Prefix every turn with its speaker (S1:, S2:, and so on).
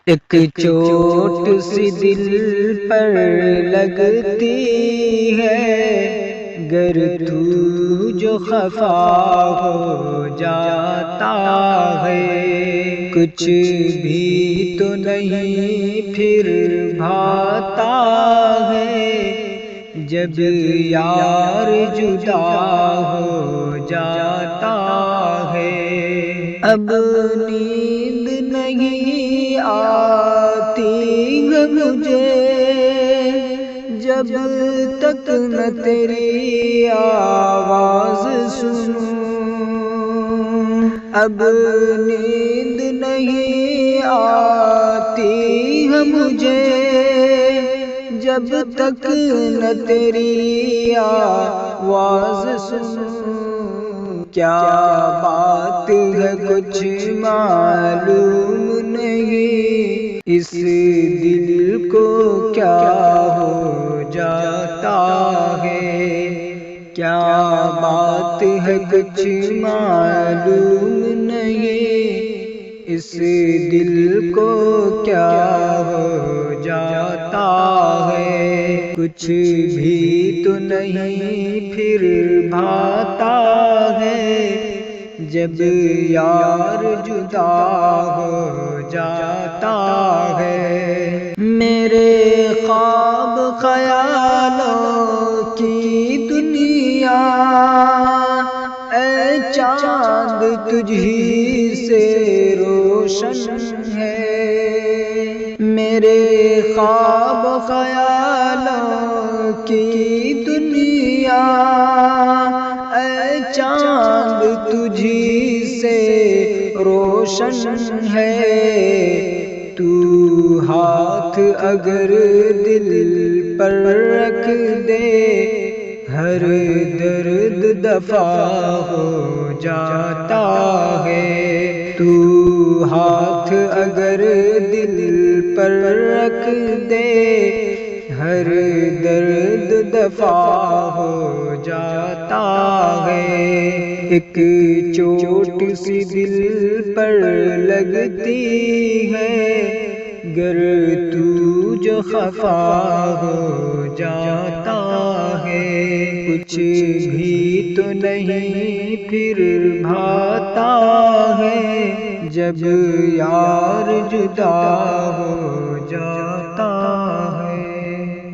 S1: ایک چوٹ سی دل پر لگتی ہے، گر تو جو خفا ہو جاتا ہے، کچھ بھی تو نہیں پھر بھاتا ہے، جب یار جدا ہو جاتا ہے۔ اب نیند نہیں آتی ہے مجھے جب تک نہ تیری آواز سنوں، اب نیند نہیں آتی ہے مجھے جب تک نہ تیری آواز سنوں۔ کیا بات ہے کچھ معلوم نہیں، اس دل کو کیا ہو جاتا ہے، کیا بات ہے کچھ معلوم نہیں، اس دل کو کیا ہو جاتا ہے، کچھ بھی تو نہیں پھر بھاتا ہے، جب یار جدا ہو جاتا ہے۔ میرے خواب خیالوں کی دنیا اے چاند تجھ ہی سے روشن ہے، میرے خواب خیالوں کی دنیا اے چاند تجھی سے روشن ہے، تو ہاتھ اگر دل پر رکھ دے ہر درد دفع ہو جاتا ہے، تو ہاتھ اگر دل پر رکھ دے ہر درد دفع ہو جاتا ہے۔ ایک چوٹ سی دل پر لگتی ہے، گر تو جو خفا ہو جاتا ہے، کچھ بھی تو نہیں پھر بھاتا ہے، جب یار جدا ہو جاتا ہے۔